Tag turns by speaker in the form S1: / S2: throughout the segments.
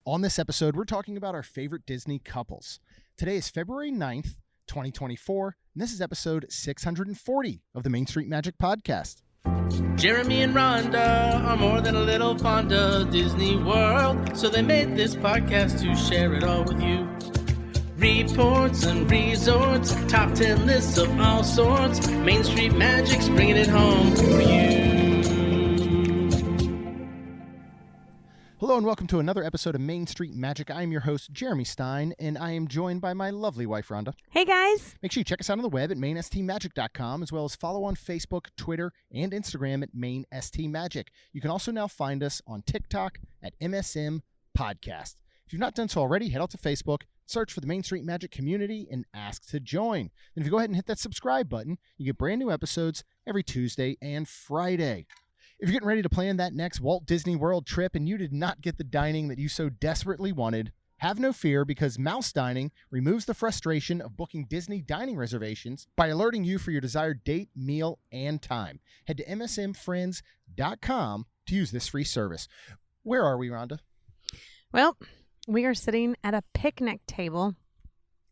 S1: On this episode, we're talking about our favorite Disney couples. Today is February 9th, 2024, and this is episode 640 of the Main Street Magic Podcast.
S2: Jeremy and Rhonda are more than a little fond of Disney World, so they made this podcast to share it all with you. Reports and resorts, top 10 lists of all sorts, Main Street Magic's bringing it home for you.
S1: Hello and welcome to another episode of Main Street Magic. I am your host, Jeremy Stein, and I am joined by my lovely wife, Rhonda.
S3: Hey, guys.
S1: Make sure you check us out on the web at mainstmagic.com, as well as follow on Facebook, Twitter, and Instagram at mainstmagic. You can also now find us on TikTok at MSM Podcast. If you've not done so already, head out to Facebook, search for the Main Street Magic community, and ask to join. And if you go ahead and hit that subscribe button, you get brand new episodes every Tuesday and Friday. If you're getting ready to plan that next Walt Disney World trip and you did not get the dining that you so desperately wanted, have no fear, because Mouse Dining removes the frustration of booking Disney dining reservations by alerting you for your desired date, meal, and time. Head to msmfriends.com to use this free service. Where are we, Rhonda?
S3: Well, we are sitting at a picnic table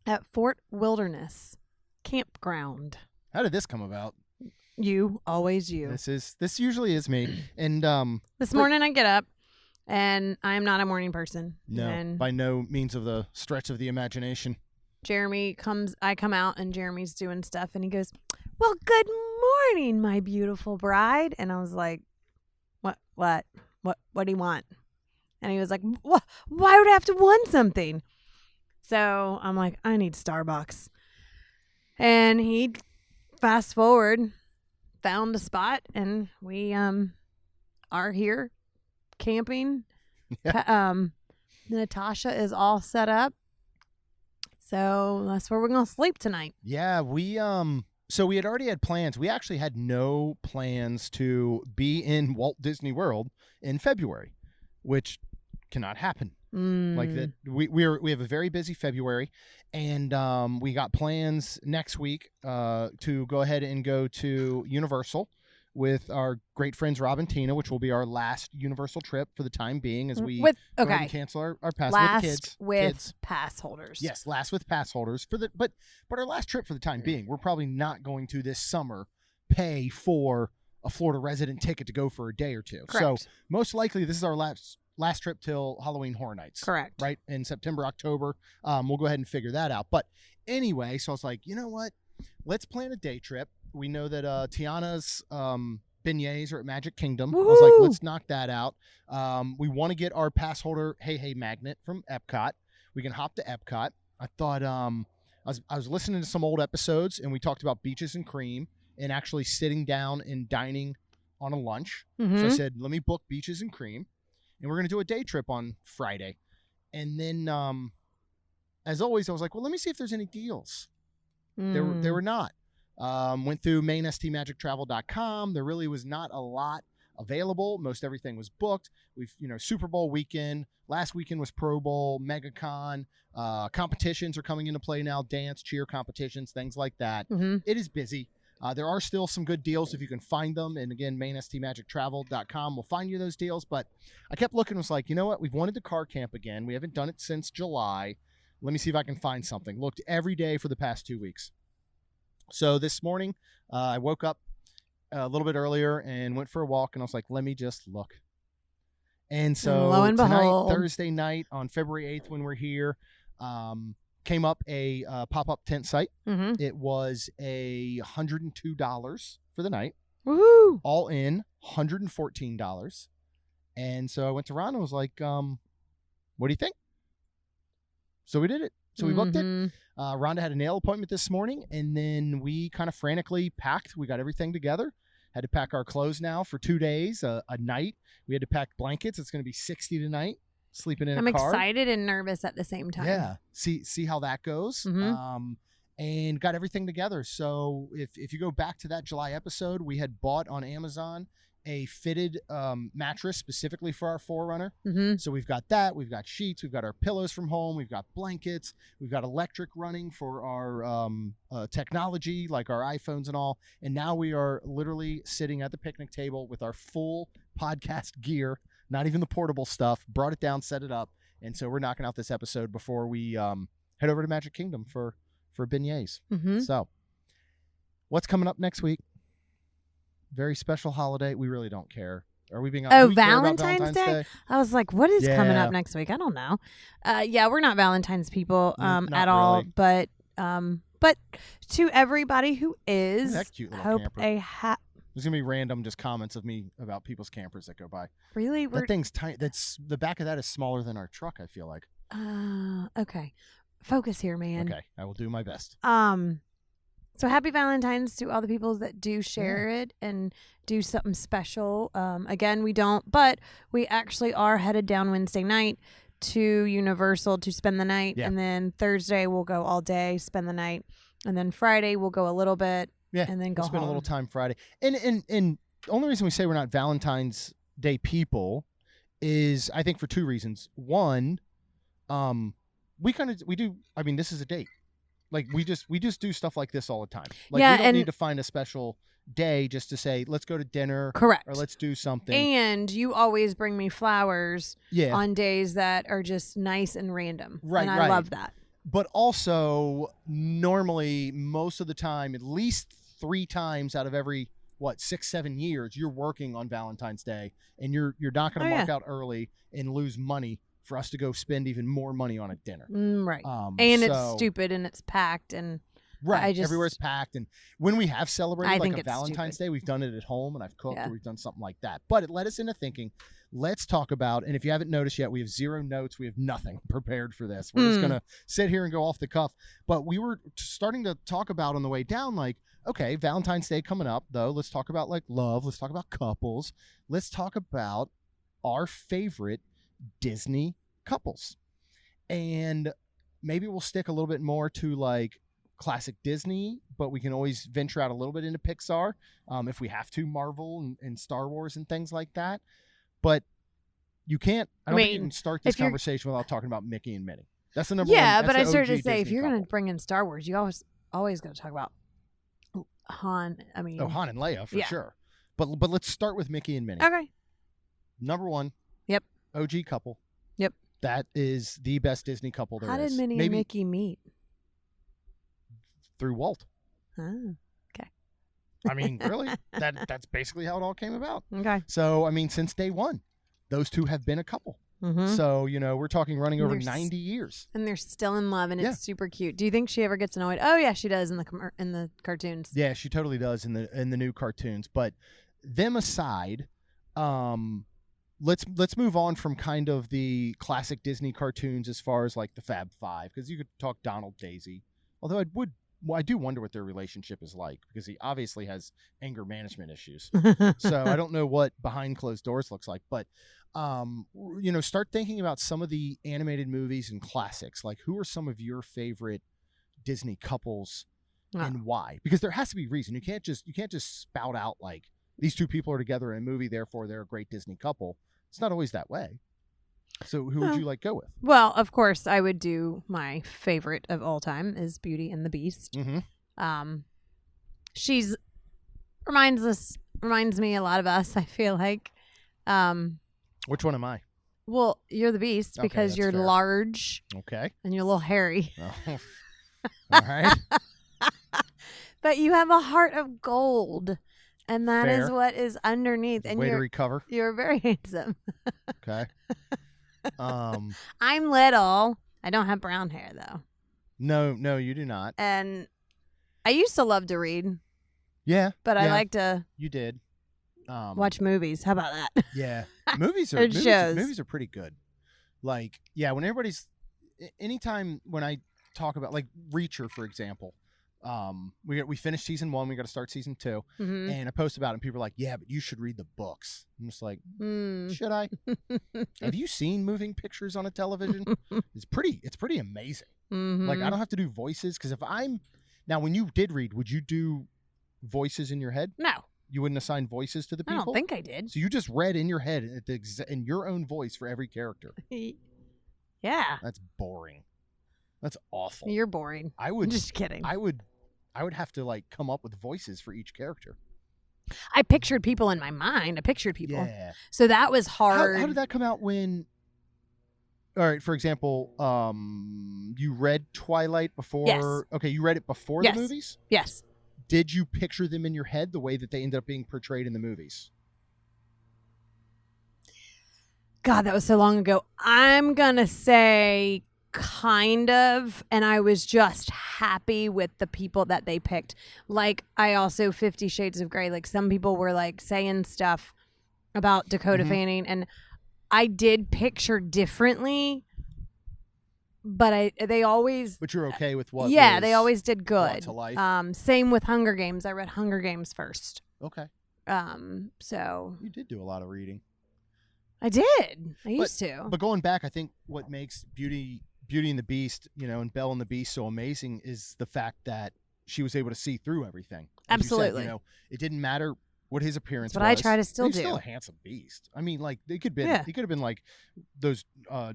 S3: at Fort Wilderness Campground.
S1: How did this come about?
S3: You, always you.
S1: This usually is me. And
S3: this morning I get up, and I am not a morning person.
S1: No,
S3: and
S1: by no means of the stretch of the imagination.
S3: I come out, and Jeremy's doing stuff, and he goes, "Well, good morning, my beautiful bride." And I was like, What do you want? And he was like, "Why would I have to want something?" So I'm like, "I need Starbucks." And he fast forward, found a spot, and we are here camping.
S1: Yeah.
S3: Natasha is all set up, so that's where we're gonna sleep tonight.
S1: Yeah, so we had already had plans. We actually had no plans to be in Walt Disney World in February, which cannot happen. Like that, we have a very busy February, and we got plans next week to go ahead and go to Universal with our great friends Rob and Tina, which will be our last Universal trip for the time being, as we go ahead and cancel our pass with kids.
S3: Pass holders.
S1: Yes, last with pass holders but our last trip for the time being. We're probably not going to this summer pay for a Florida resident ticket to go for a day or two.
S3: Correct.
S1: So most likely this is our last trip till Halloween Horror Nights.
S3: Correct.
S1: Right? In September, October. We'll go ahead and figure that out. But anyway, so I was like, you know what? Let's plan a day trip. We know that Tiana's beignets are at Magic Kingdom.
S3: Woo-hoo!
S1: I was like, let's knock that out. We want to get our pass holder Hey magnet from Epcot. We can hop to Epcot. I thought I was listening to some old episodes, and we talked about beaches and cream and actually sitting down and dining on a lunch.
S3: Mm-hmm.
S1: So I said, let me book beaches and cream. And we're going to do a day trip on Friday. And then, as always, I was like, well, let me see if there's any deals. There were not. Went through mainstmagictravel.com. There really was not a lot available. Most everything was booked. Super Bowl weekend. Last weekend was Pro Bowl, MegaCon. Competitions are coming into play now. Dance, cheer competitions, things like that.
S3: Mm-hmm.
S1: It is busy. There are still some good deals if you can find them. And again, mainstmagictravel.com will find you those deals. But I kept looking and was like, you know what? We've wanted to car camp again. We haven't done it since July. Let me see if I can find something. Looked every day for the past 2 weeks. So this morning, I woke up a little bit earlier and went for a walk. And I was like, let me just look. And so
S3: lo and
S1: tonight,
S3: behold,
S1: Thursday night on February 8th when we're here, came up a pop-up tent site.
S3: Mm-hmm.
S1: It was $102 for the night.
S3: Woohoo!
S1: All in, $114. And so I went to Ron and was like, what do you think? So we did it. So we booked it. Rhonda had a nail appointment this morning, and then we kind of frantically packed. We got everything together. Had to pack our clothes now for 2 days, a night. We had to pack blankets. It's going to be 60 tonight. Sleeping in
S3: I'm
S1: a car.
S3: excited and nervous at the same time.
S1: Yeah. See how that goes.
S3: Mm-hmm.
S1: And got everything together. So if you go back to that July episode, we had bought on Amazon a fitted mattress specifically for our Forerunner.
S3: Mm-hmm.
S1: So we've got that. We've got sheets. We've got our pillows from home. We've got blankets. We've got electric running for our technology, like our iPhones and all. And now we are literally sitting at the picnic table with our full podcast gear, not even the portable stuff, brought it down, set it up, And so we're knocking out this episode before we head over to Magic Kingdom for beignets.
S3: Mm-hmm.
S1: So what's coming up next week? Very special holiday. We really don't care. Are we being honest?
S3: Oh,
S1: Do we care about
S3: Valentine's Day? I was like, what is coming
S1: Yeah.
S3: up next week? I don't know. Yeah, we're not Valentine's people
S1: Not
S3: at all.
S1: really.
S3: But to everybody who is,
S1: That cute little
S3: hope
S1: camper. There's gonna be random just comments of me about people's campers that go by.
S3: really we're
S1: That thing's tiny. That's the back of that is smaller than our truck. I feel like.
S3: okay. Focus here, man.
S1: Okay, I will do my best.
S3: So happy Valentine's to all the people that do share it and do something special. Again, we don't, but we actually are headed down Wednesday night to Universal to spend the night.
S1: Yeah.
S3: And then Thursday we'll go all day, spend the night. And then Friday we'll go a little bit
S1: Yeah,
S3: and then go
S1: we'll spend
S3: home.
S1: a little time Friday. And the only reason we say we're not Valentine's Day people is I think for two reasons. One, we do. I mean, this is a date. Like we just do stuff like this all the time. Like
S3: Yeah,
S1: we don't
S3: and-
S1: need to find a special day just to say let's go to dinner
S3: Correct.
S1: or let's do something.
S3: And you always bring me flowers
S1: Yeah.
S3: on days that are just nice and random.
S1: Right,
S3: And I
S1: right.
S3: love that.
S1: But also, normally, most of the time, at least 3 times out of every 6-7 years, you're working on Valentine's Day, and you're not going to mark out early and lose money for us to go spend even more money on a dinner.
S3: Right. And it's
S1: so-
S3: stupid and it's packed and
S1: Right.
S3: I just-
S1: Everywhere's packed. And when we have celebrated
S3: I
S1: like
S3: think
S1: a
S3: it's
S1: Valentine's
S3: stupid.
S1: Day, we've done it at home and I've cooked
S3: Yeah.
S1: or we've done something like that. But it led us into thinking, let's talk about, and if you haven't noticed yet, we have 0 notes. We have nothing prepared for this. We're just going to sit here and go off the cuff. But we were starting to talk about on the way down, like, okay, Valentine's Day coming up, though. Let's talk about like love. Let's talk about couples. Let's talk about our favorite Disney couples. And maybe we'll stick a little bit more to like classic Disney, but we can always venture out a little bit into Pixar if we have to, Marvel and Star Wars and things like that. But you can't, I don't think you can start this
S3: if you're-
S1: conversation without talking about Mickey and Minnie. That's the number one.
S3: yeah,
S1: that's
S3: but I
S1: the
S3: started
S1: OG
S3: to say if
S1: Disney
S3: you're going to
S1: couple.
S3: bring in Star Wars, you always got to talk about Han. I mean,
S1: Oh, Han and Leia for
S3: Yeah.
S1: sure. But let's start with Mickey and Minnie.
S3: okay.
S1: Number 1.
S3: Yep.
S1: OG couple.
S3: Yep.
S1: That is the best Disney couple there
S3: How
S1: is.
S3: did Minnie and
S1: Maybe
S3: Mickey meet?
S1: through Walt.
S3: Oh,
S1: I mean, really, that's basically how it all came about.
S3: okay.
S1: So, I mean, since day one, those two have been a couple.
S3: Mm-hmm.
S1: So, we're talking running over
S3: There's-
S1: 90 years.
S3: And they're still in love, and
S1: Yeah.
S3: it's super cute. Do you think she ever gets annoyed? Oh yeah, she does in the cartoons.
S1: Yeah, she totally does in the new cartoons. But them aside, let's move on from kind of the classic Disney cartoons as far as like the Fab Five, because you could talk Donald, Daisy. Although I do wonder what their relationship is like, because he obviously has anger management issues. So I don't know what behind closed doors looks like, but start thinking about some of the animated movies and classics. Like, who are some of your favorite Disney couples and why? Because there has to be a reason. You can't just spout out like these two people are together in a movie, therefore they're a great Disney couple. It's not always that way. So who would you like go with?
S3: Well, of course, I would do my favorite of all time is Beauty and the Beast.
S1: Mm-hmm.
S3: She's reminds me a lot of us. I feel like.
S1: Which one am I?
S3: Well, you're the Beast
S1: Okay,
S3: because
S1: that's
S3: you're
S1: fair.
S3: large
S1: Okay.
S3: and you're a little hairy,
S1: Oh. All right.
S3: but you have a heart of gold, and that is
S1: Fair.
S3: what is underneath. And
S1: Way to recover.
S3: you're very handsome.
S1: Okay.
S3: I'm little. I don't have brown hair though,
S1: No, you do not.
S3: and I used to love to read,
S1: Yeah.
S3: but I
S1: yeah,
S3: like to
S1: You did.
S3: watch movies. How about that?
S1: Yeah. Movies
S3: Or shows.
S1: movies are pretty good. Like, yeah, when anytime when I talk about like Reacher, for example, we finished season 1, we got to start season 2,
S3: Mm-hmm.
S1: and I post about it and people are like, yeah, but you should read the books. I'm just like,
S3: Mm.
S1: should I? Have you seen moving pictures on a television? It's pretty amazing.
S3: Mm-hmm.
S1: Like, I don't have to do voices, because now when you did read, would you do voices in your head?
S3: No,
S1: You wouldn't assign voices to the
S3: I
S1: people?
S3: don't think I did.
S1: So you just read in your head in your own voice for every character.
S3: Yeah,
S1: That's boring. That's awful.
S3: you're boring.
S1: I
S3: I'm
S1: would
S3: just kidding.
S1: I would have to like come up with voices for each character.
S3: I pictured people in my mind. I pictured people.
S1: Yeah.
S3: So that was hard.
S1: How did that come out when all right, for example, you read Twilight before.
S3: Yes.
S1: Okay, you read it before
S3: Yes.
S1: the movies.
S3: Yes.
S1: Did you picture them in your head the way that they ended up being portrayed in the movies?
S3: God, that was so long ago. I'm gonna say kind of, and I was just happy with the people that they picked. Like, I also 50 Shades of Grey. Like, some people were like saying stuff about Dakota Fanning, and I did picture differently, but they always.
S1: But you're okay with what?
S3: Yeah, they always did
S1: brought
S3: good.
S1: to life?
S3: Same with Hunger Games. I read Hunger Games first.
S1: Okay.
S3: So
S1: You did do a lot of reading.
S3: I did. I used to.
S1: But going back, I think what makes Beauty and the Beast, and Belle and the Beast so amazing is the fact that she was able to see through everything. As you said,
S3: Absolutely.
S1: it didn't matter what his appearance
S3: That's what
S1: was.
S3: I try to still
S1: He's
S3: do.
S1: still a handsome beast. I mean, like he could have been like those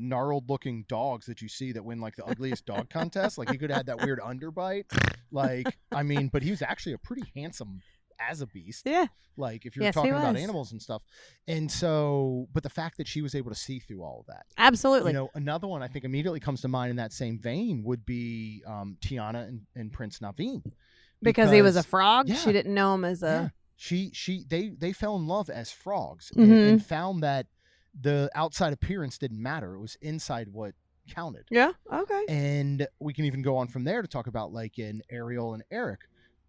S1: gnarled looking dogs that you see that win like the ugliest dog contest. Like he could have had that weird underbite. Like, I mean, but he was actually a pretty handsome as a beast.
S3: Yeah.
S1: Like if you're
S3: Yes, he
S1: talking about
S3: was.
S1: animals and stuff. And so, but the fact that she was able to see through all of that.
S3: Absolutely.
S1: Another one I think immediately comes to mind in that same vein would be Tiana and Prince Naveen.
S3: Because he was a frog.
S1: Yeah.
S3: She didn't know him as a.
S1: They fell in love as frogs
S3: Mhm.
S1: and found that the outside appearance didn't matter. It was inside what counted.
S3: Yeah. Okay.
S1: And we can even go on from there to talk about like in Ariel and Eric.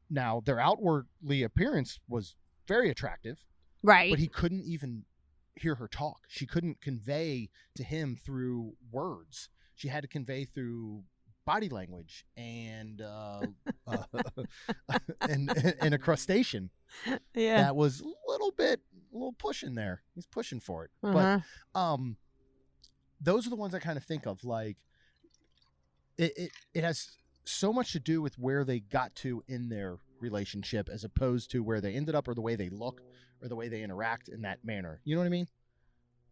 S1: Now their outwardly appearance was very attractive,
S3: Right.
S1: but he couldn't even hear her talk. She couldn't convey to him through words. She had to convey through body language and and a crustacean.
S3: Yeah.
S1: That was a little push in there. He's pushing for it.
S3: Uh-huh.
S1: But those are the ones I kind of think of. Like it has so much to do with where they got to in their relationship as opposed to where they ended up or the way they look or the way they interact in that manner. You know what I mean?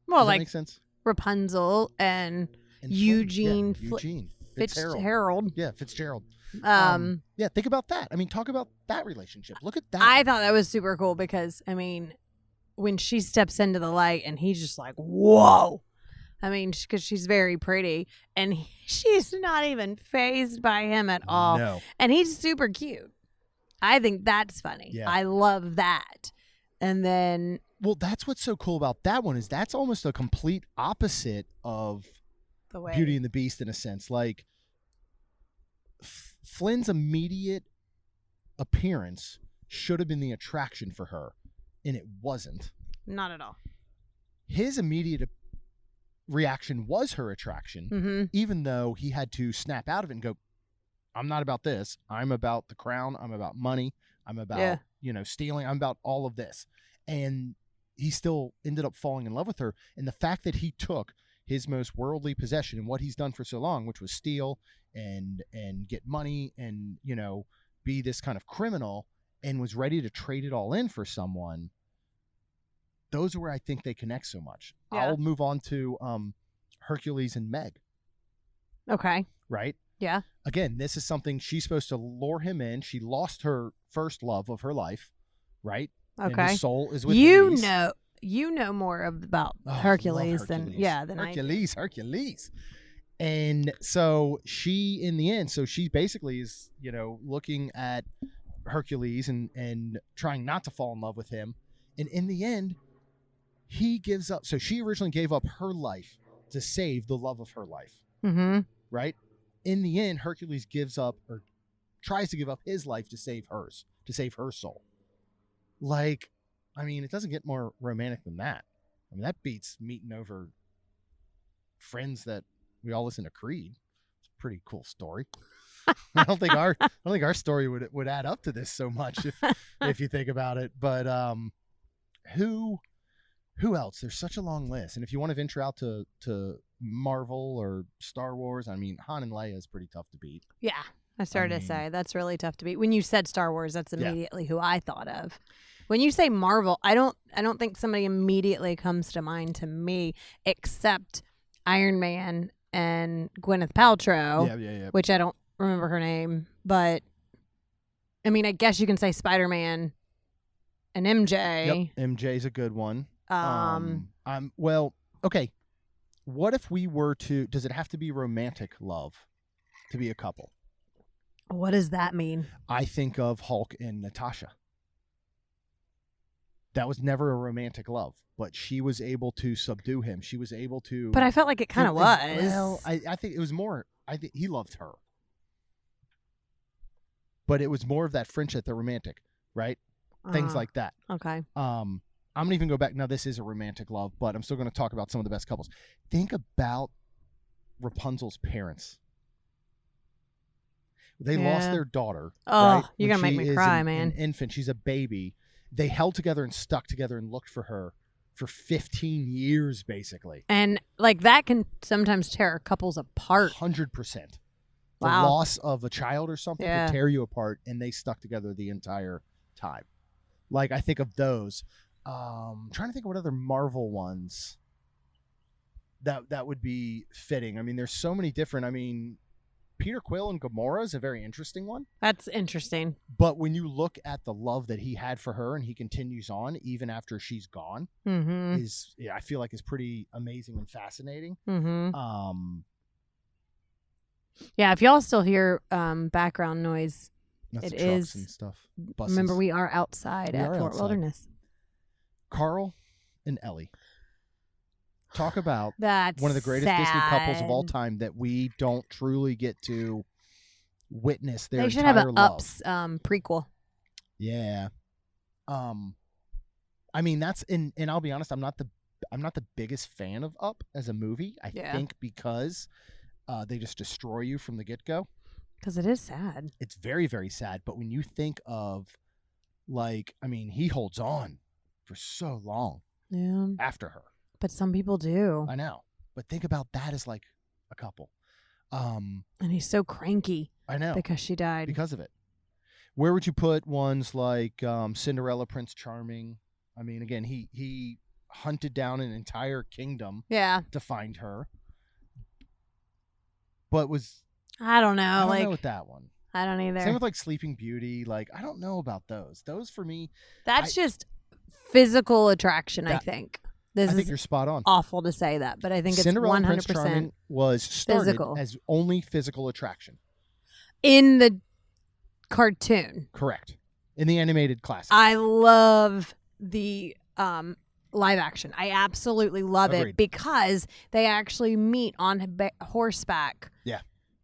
S3: Well,
S1: Does that
S3: like
S1: make sense?
S3: Rapunzel and
S1: And
S3: Eugene
S1: Flynn. Eugene
S3: Fitzgerald.
S1: Yeah, Fitzgerald.
S3: Um,
S1: Yeah, think about that. I mean, talk about that relationship. Look at that.
S3: I thought that was super cool because, I mean, when she steps into the light and he's just like, whoa. I mean, because she's very pretty and she's not even fazed by him at all.
S1: No.
S3: And he's super cute. I think that's funny.
S1: Yeah.
S3: I love that. And then,
S1: Well, that's what's so cool about that one is that's almost a complete opposite of
S3: the way.
S1: Beauty and the Beast in a sense. Like Flynn's immediate appearance should have been the attraction for her, and it wasn't.
S3: Not at all.
S1: His immediate reaction was her attraction,
S3: Mm-hmm.
S1: even though he had to snap out of it and go, I'm not about this. I'm about the crown. I'm about money. I'm about, stealing. I'm about all of this. And he still ended up falling in love with her. And the fact that he took his most worldly possession and what he's done for so long, which was steal and get money and, be this kind of criminal and was ready to trade it all in for someone. Those are where I think they connect so much.
S3: Yeah.
S1: I'll move on to Hercules and Meg.
S3: Okay.
S1: Right?
S3: Yeah.
S1: Again, this is something she's supposed to lure him in. She lost her first love of her life, right? And
S3: Okay.
S1: his soul is with
S3: You
S1: Hades.
S3: know more about
S1: Oh, I love
S3: Hercules than
S1: Hercules.
S3: than I do.
S1: Hercules. And so she, in the end, she basically is, looking at Hercules and trying not to fall in love with him. And in the end, he gives up. So she originally gave up her life to save the love of her life,
S3: Mm-hmm.
S1: right? In the end, Hercules gives up or tries to give up his life to save hers, to save her soul. Like, I mean, it doesn't get more romantic than that. I mean, that beats meeting over friends that we all listen to Creed. It's a pretty cool story. I don't think our story would add up to this so much if you think about it. But who else? There's such a long list. And if you want to venture out to Marvel or Star Wars, I mean, Han and Leia is pretty tough to beat.
S3: Yeah. I started to say that's really tough to beat. When you said Star Wars, that's
S1: Yeah.
S3: immediately who I thought of. When you say Marvel, I don't think somebody immediately comes to mind to me except Iron Man and Gwyneth Paltrow,
S1: Yeah.
S3: which I don't remember her name, but I mean, I guess you can say Spider-Man and MJ.
S1: Yep, MJ's a good one.
S3: Um,
S1: Well, okay. what if we were to? Does it have to be romantic love to be a couple?
S3: What does that mean?
S1: I think of Hulk and Natasha. That was never a romantic love, but she was able to subdue him. She was able to.
S3: But I felt like it kind of was.
S1: Well, I think it was more. I think he loved her, but it was more of that friendship, the romantic, right? Things like that.
S3: Okay.
S1: I'm gonna even go back. Now this is a romantic love, but I'm still gonna talk about some of the best couples. Think about Rapunzel's parents. They lost their daughter.
S3: Oh,
S1: right?
S3: you're
S1: When
S3: gonna make
S1: she
S3: me
S1: is
S3: cry, man.
S1: An infant. She's a baby. They held together and stuck together and looked for her for 15 years, basically.
S3: And like that can sometimes tear couples apart.
S1: 100%. The
S3: Wow.
S1: loss of a child or something
S3: Yeah.
S1: could tear you apart, and they stuck together the entire time. Like, I think of those. Trying to think of what other Marvel ones that would be fitting. I mean, there's so many different. I mean, Peter Quill and Gamora is a very interesting one.
S3: That's interesting.
S1: But when you look at the love that he had for her, and he continues on even after she's gone,
S3: Mm-hmm.
S1: I feel like is pretty amazing and fascinating.
S3: Mm-hmm. Yeah, if y'all still hear background noise,
S1: That's
S3: it
S1: the trucks
S3: is.
S1: and stuff. Buses.
S3: Remember, we are outside
S1: We
S3: at
S1: are
S3: Fort
S1: outside.
S3: Wilderness.
S1: Carl and Ellie. Talk about
S3: That's
S1: one of the greatest Disney couples of all
S3: sad.
S1: time that we don't truly get to witness their
S3: They should
S1: entire
S3: have an
S1: love.
S3: Ups prequel.
S1: Yeah. I mean, that's and I'll be honest, I'm not the biggest fan of Up as a movie. I
S3: Yeah.
S1: think because they just destroy you from the get-go.
S3: Because it is sad.
S1: It's very, very sad. But when you think of, like, I mean, he holds on for so long
S3: Yeah.
S1: after her.
S3: But some people do.
S1: I know. But think about that as like a couple.
S3: And he's so cranky
S1: I know.
S3: because she died.
S1: Because of it. Where would you put ones like Cinderella, Prince Charming? I mean, again, he hunted down an entire kingdom
S3: Yeah.
S1: to find her. But was
S3: I don't know.
S1: I don't
S3: like
S1: know with that one.
S3: I don't either.
S1: Same with like Sleeping Beauty. Like, I don't know about those. Those for me,
S3: That's just physical attraction, I
S1: That-
S3: think.
S1: I
S3: This
S1: think
S3: is
S1: you're spot on.
S3: awful to say that, but I think it's
S1: Cinderella and Prince
S3: 100%
S1: Charming was started
S3: physical.
S1: as only physical attraction.
S3: in the cartoon.
S1: Correct. In the animated classic.
S3: I love the live action. I absolutely love
S1: Agreed.
S3: it because they actually meet on horseback.
S1: Yeah.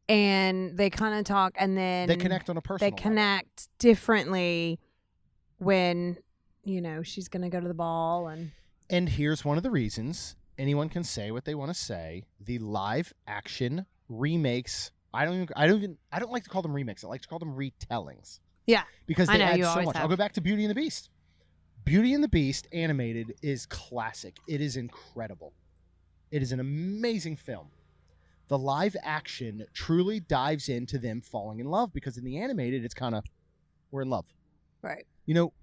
S3: And they kind of talk, and then
S1: They connect on a personal
S3: They
S1: level.
S3: connect differently when she's gonna go to the ball, and
S1: And here's one of the reasons. Anyone can say what they want to say. The live action remakes. I don't like to call them remakes. I like to call them retellings.
S3: Yeah.
S1: Because
S3: I
S1: they
S3: know,
S1: add
S3: you
S1: so
S3: always
S1: much. I'll
S3: have.
S1: go back to Beauty and the Beast. Beauty and the Beast animated is classic. It is incredible. It is an amazing film. The live action truly dives into them falling in love, because in the animated, it's kind of, we're in love.
S3: right.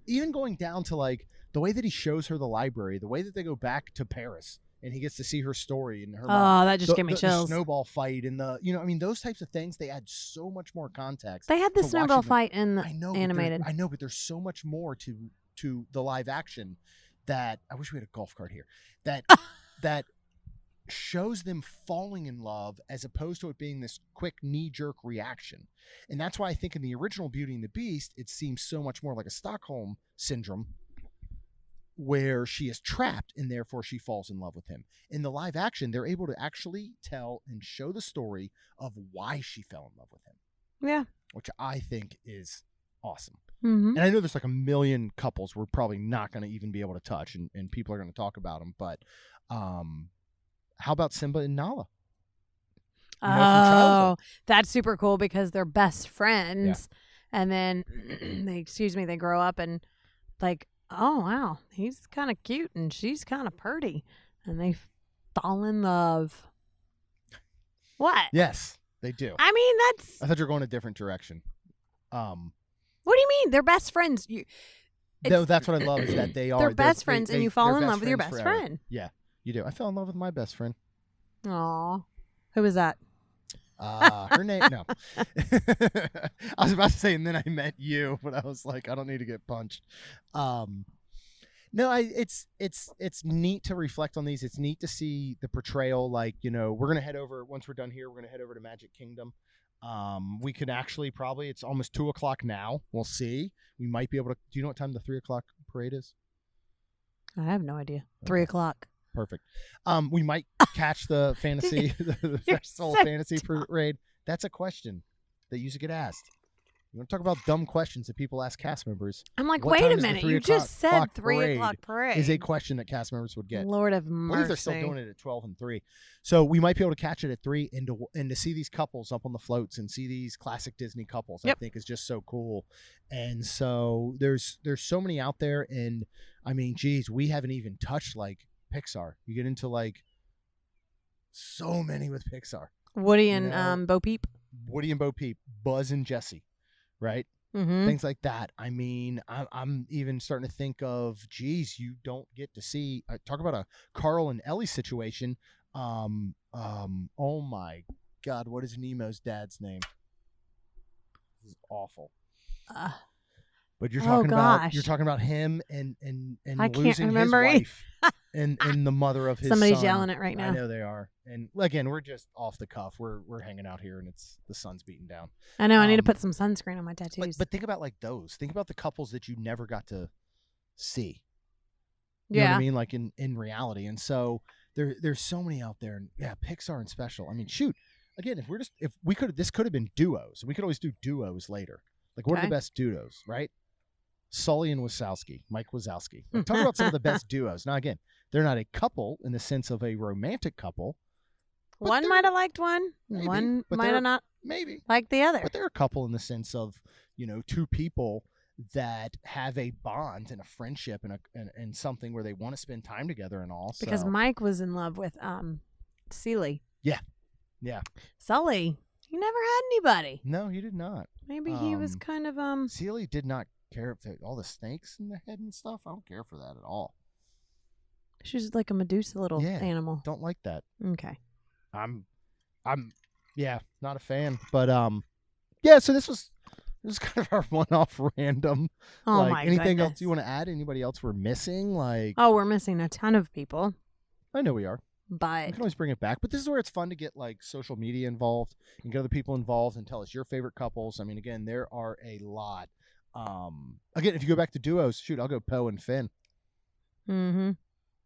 S1: Even going down to like the way that he shows her the library, the way that they go back to Paris and he gets to see her story and her mom.
S3: Oh, that just gave me
S1: The
S3: chills.
S1: snowball fight and those types of things, they add so much more context.
S3: They had the
S1: to
S3: snowball
S1: watching them.
S3: fight in the
S1: I know,
S3: animated.
S1: I know, but there's so much more to the live action that I wish we had a golf cart here. That shows them falling in love as opposed to it being this quick knee-jerk reaction. And that's why I think in the original Beauty and the Beast, it seems so much more like a Stockholm syndrome, where she is trapped and therefore she falls in love with him. In the live action, they're able to actually tell and show the story of why she fell in love with him,
S3: Yeah.
S1: which I think is awesome.
S3: Mm-hmm.
S1: And I know there's like a million couples we're probably not going to even be able to touch, and people are going to talk about them. But how about Simba and Nala? From
S3: Oh,
S1: childhood.
S3: that's super cool because they're best friends, and then they grow up and like, oh wow, he's kind of cute and she's kind of pretty, and they fall in love. What?
S1: Yes, they do.
S3: I mean, that's
S1: I thought you were going a different direction.
S3: what do you mean? They're best friends.
S1: No, that's what I love is that
S3: They're best friends, and you fall in love with your best friend.
S1: Yeah, you do. I fell in love with my best friend.
S3: Aw, who was that?
S1: Her name, no. I was about to say, and then I met you, but I was like, I don't need to get punched. No, it's neat to reflect on these. It's neat to see the portrayal. Like, we're gonna head over once we're done here. We're gonna head over to Magic Kingdom. We could actually probably. It's almost 2:00 now. We'll see. We might be able to. Do you know what time the 3:00 parade is?
S3: I have no idea.
S1: Okay.
S3: 3:00.
S1: Perfect. We might catch the fantasy, the Festival
S3: so
S1: Fantasy Parade. That's a question that used to get asked. You want to talk about dumb questions that people ask cast members?
S3: I'm like,
S1: What
S3: wait
S1: time
S3: a
S1: is the
S3: minute.
S1: 3
S3: You
S1: o'clock
S3: just said 3 o'clock
S1: parade
S3: parade.
S1: Is a question that cast members would get.
S3: Lord of
S1: I
S3: mercy.
S1: believe they're still doing it at 12 and 3. So we might be able to catch it at 3 and to see these couples up on the floats and see these classic Disney couples,
S3: Yep.
S1: I think is just so cool. And so there's so many out there. And I mean, geez, we haven't even touched like Pixar. You get into like so many with Pixar.
S3: Woody and Bo Peep.
S1: Woody and Bo Peep, Buzz and Jessie, right?
S3: Mm-hmm.
S1: Things like that. I mean, I'm even starting to think of, geez, you don't get to see. Talk about a Carl and Ellie situation. Oh my God, what is Nemo's dad's name? This is awful. But you're talking about him and
S3: I can't
S1: losing his
S3: remember
S1: wife and the mother of his
S3: Somebody's
S1: son.
S3: yelling it right now.
S1: I know they are. And again, we're just off the cuff. We're hanging out here and the sun's beating down.
S3: I know. I need to put some sunscreen on my tattoos.
S1: But think about like those. Think about the couples that you never got to see. You
S3: yeah.
S1: know what I mean? Like in reality. And so there's so many out there. And yeah, Pixar and special. I mean, shoot. Again, this could have been duos. We could always do duos later. Like, what are the best duos, right? Sully and Wazowski, Mike Wazowski. Like, talk about some of the best duos. Now, again, they're not a couple in the sense of a romantic couple.
S3: One might have liked one.
S1: Maybe,
S3: one
S1: but
S3: might have not
S1: maybe
S3: liked the other.
S1: But they're a couple in the sense of, two people that have a bond and a friendship and something where they want to spend time together and all.
S3: Because
S1: so.
S3: Mike was in love with Celie.
S1: Yeah.
S3: Sully, he never had anybody.
S1: No, he did not.
S3: Maybe he was kind of
S1: Celie did not care if all the snakes in the head and stuff. I don't care for that at all.
S3: She's like a Medusa little animal.
S1: Don't like that.
S3: Okay.
S1: I'm not a fan. But so this was kind of our one-off random.
S3: Oh
S1: like,
S3: my
S1: anything
S3: goodness.
S1: else you want to add? Anybody else we're missing? Like,
S3: oh, we're missing a ton of people.
S1: I know we are.
S3: But
S1: we can always bring it back. But this is where it's fun to get like social media involved and get other people involved and tell us your favorite couples. I mean, again, there are a lot. Again, if you go back to duos, shoot, I'll go Poe and Finn.
S3: Mm-hmm.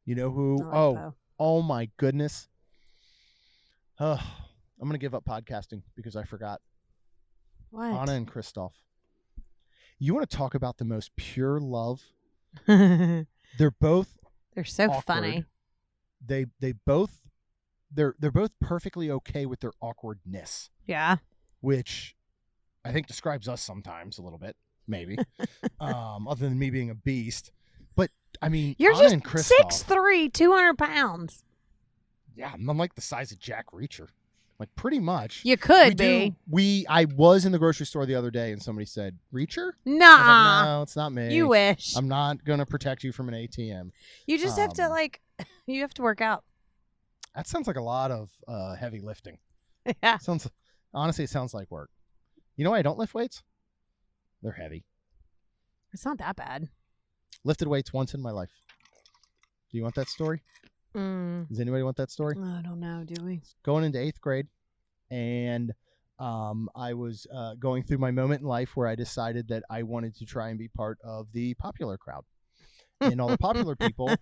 S1: You know who?
S3: Like Poe.
S1: Oh my goodness. I'm gonna give up podcasting because I forgot.
S3: What?
S1: Anna and Kristoff. You want to talk about the most pure love?
S3: They're
S1: They're both
S3: so
S1: awkward.
S3: funny.
S1: They're both perfectly okay with their awkwardness.
S3: Yeah.
S1: Which I think describes us sometimes a little bit, maybe. Other than me being a beast. But I mean,
S3: You're
S1: Anna
S3: just
S1: and Kristoff,
S3: 6'3", 200 pounds.
S1: yeah, I'm like the size of Jack Reacher. Like pretty much.
S3: You could be.
S1: I was in the grocery store the other day and somebody said, Reacher?
S3: Nah.
S1: I was like, no, it's not me.
S3: You wish.
S1: I'm not going to protect you from an ATM.
S3: You just have to you have to work out.
S1: That sounds like a lot of heavy lifting.
S3: Yeah.
S1: Honestly, it sounds like work. You know why I don't lift weights? They're heavy.
S3: It's not that bad.
S1: Lifted weights once in my life. Do you want that story? Does anybody want that story?
S3: I don't know. Do we?
S1: Going into 8th grade, and I was going through my moment in life where I decided that I wanted to try and be part of the popular crowd. And all the popular people,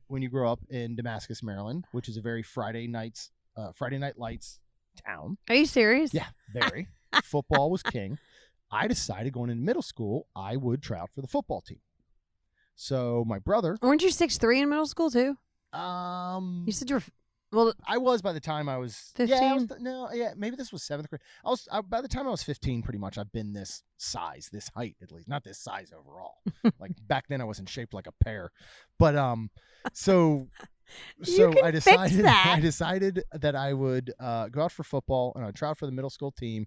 S1: when you grow up in Damascus, Maryland, which is a very Friday Night Lights town.
S3: Are you serious?
S1: Yeah, very. Football was king. I decided going into middle school, I would try out for the football team. So my brother.
S3: Weren't you 6'3" in middle school too? You said you were. Well,
S1: I was by the time I was
S3: 15.
S1: Maybe this was 7th grade. By the time I was 15, pretty much I've been this size, this height at least, not this size overall. Like back then I wasn't shaped like a pear, but so I decided that I would go out for football and I'd try out for the middle school team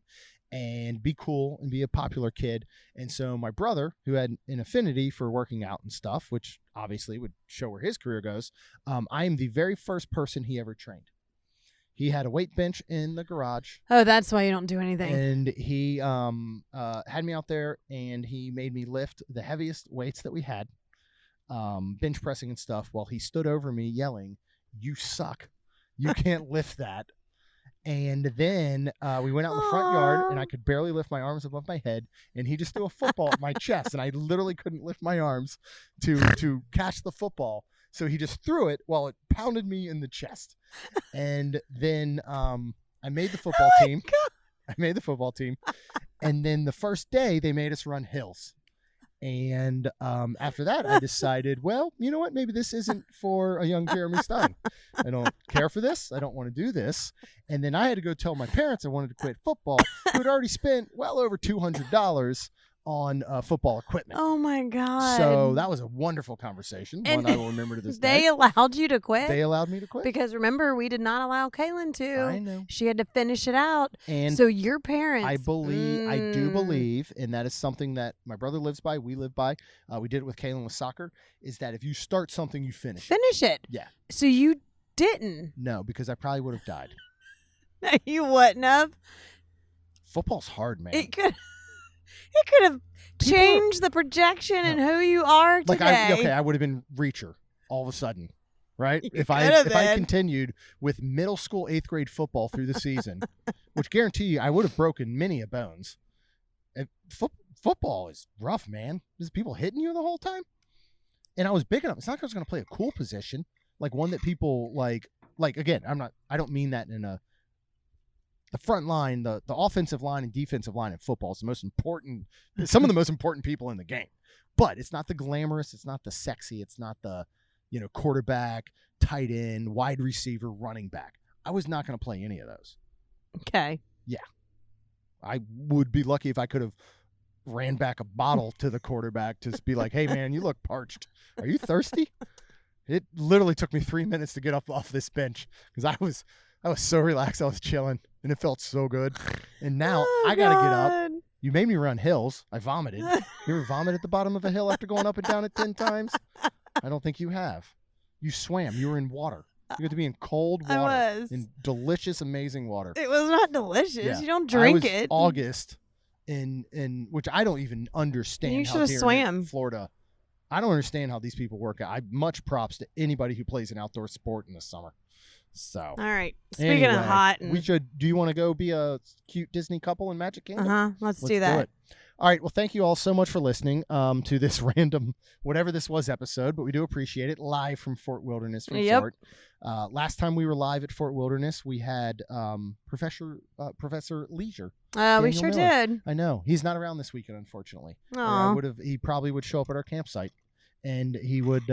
S1: and be cool and be a popular kid. And so my brother, who had an affinity for working out and stuff, which obviously would show where his career goes, I am the very first person he ever trained. He had a weight bench in the garage.
S3: Oh, that's why you don't do anything.
S1: And he had me out there and he made me lift the heaviest weights that we had. bench pressing and stuff, while he stood over me yelling, "You suck. You can't lift that." And then we went out in the front yard, and I could barely lift my arms above my head, and he just threw a football at my chest, and I literally couldn't lift my arms to catch the football. So he just threw it while it pounded me in the chest. And then I made the football team. I made the football team. And then the first day, they made us run hills. And after that, I decided, well, you know what? Maybe this isn't for a young Jeremy Stein. I don't care for this. I don't want to do this. And then I had to go tell my parents I wanted to quit football, who had already spent well over $200 on football equipment.
S3: Oh, my God.
S1: So that was a wonderful conversation, one I will remember to this day.
S3: They allowed you to quit?
S1: They allowed me to quit.
S3: Because remember, we did not allow Kaylin to.
S1: I know.
S3: She had to finish it out.
S1: And
S3: so your parents.
S1: I do believe, and that is something that my brother lives by, we live by. We did it with Kaylin with soccer, is that if you start something, you finish it.
S3: Finish it.
S1: Yeah.
S3: So you didn't.
S1: No, because I probably would have died.
S3: You wouldn't have.
S1: Football's hard, man.
S3: It could have changed the projection and who you are today.
S1: I would have been Reacher all of a sudden, right? If I continued with middle school 8th grade football through the season, which guarantee you I would have broken many a bones. Football is rough, man. There's people hitting you the whole time. And I was big enough. It's not like I was going to play a cool position, like one that people like again, I don't mean that in the front line, the offensive line and defensive line in football is the most important, some of the most important people in the game. But it's not the glamorous, it's not the sexy, it's not the, quarterback, tight end, wide receiver, running back. I was not going to play any of those.
S3: Okay.
S1: Yeah. I would be lucky if I could have ran back a bottle to the quarterback to be like, "Hey man, you look parched. Are you thirsty?" It literally took me 3 minutes to get up off this bench because I was so relaxed. I was chilling, and it felt so good. And now I got to get up. You made me run hills. I vomited. You ever vomit at the bottom of a hill after going up and down it 10 times? I don't think you have. You swam. You were in water. You had to be in cold water.
S3: I was.
S1: In delicious, amazing water.
S3: It was not delicious.
S1: Yeah.
S3: You don't drink
S1: it.
S3: it.
S1: August, in which I don't even understand.
S3: You should have
S1: here
S3: swam.
S1: in Florida. I don't understand how these people work out. Much props to anybody who plays an outdoor sport in the summer. So,
S3: all right. Speaking of hot,
S1: do you want to go be a cute Disney couple in Magic Kingdom?
S3: Let's do that.
S1: All right. Well, thank you all so much for listening to this random, whatever this was, episode, but we do appreciate it. Live from Fort Wilderness Resort. Yep. Last time we were live at Fort Wilderness, we had Professor Leisure.
S3: We sure did.
S1: I know. He's not around this weekend, unfortunately. He probably would show up at our campsite, and he would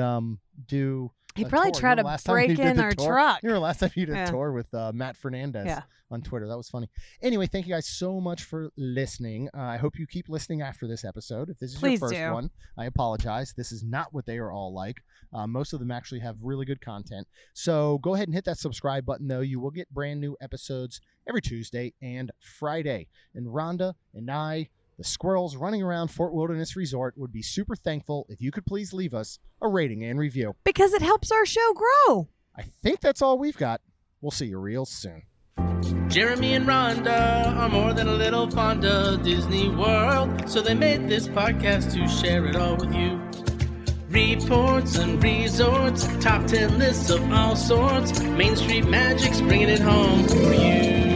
S1: do.
S3: He'd probably try to break in our truck.
S1: You remember last time you did a tour with Matt Fernandez on Twitter. That was funny. Anyway, thank you guys so much for listening. I hope you keep listening after this episode. If this is your first one, I apologize. This is not what they are all like. Most of them actually have really good content. So go ahead and hit that subscribe button, though. You will get brand new episodes every Tuesday and Friday. And Rhonda and I, the squirrels running around Fort Wilderness Resort, would be super thankful if you could please leave us a rating and review.
S3: Because it helps our show grow.
S1: I think that's all we've got. We'll see you real soon.
S2: Jeremy and Rhonda are more than a little fond of Disney World, so they made this podcast to share it all with you. Reports and resorts, top 10 lists of all sorts, Main Street Magic's bringing it home for you.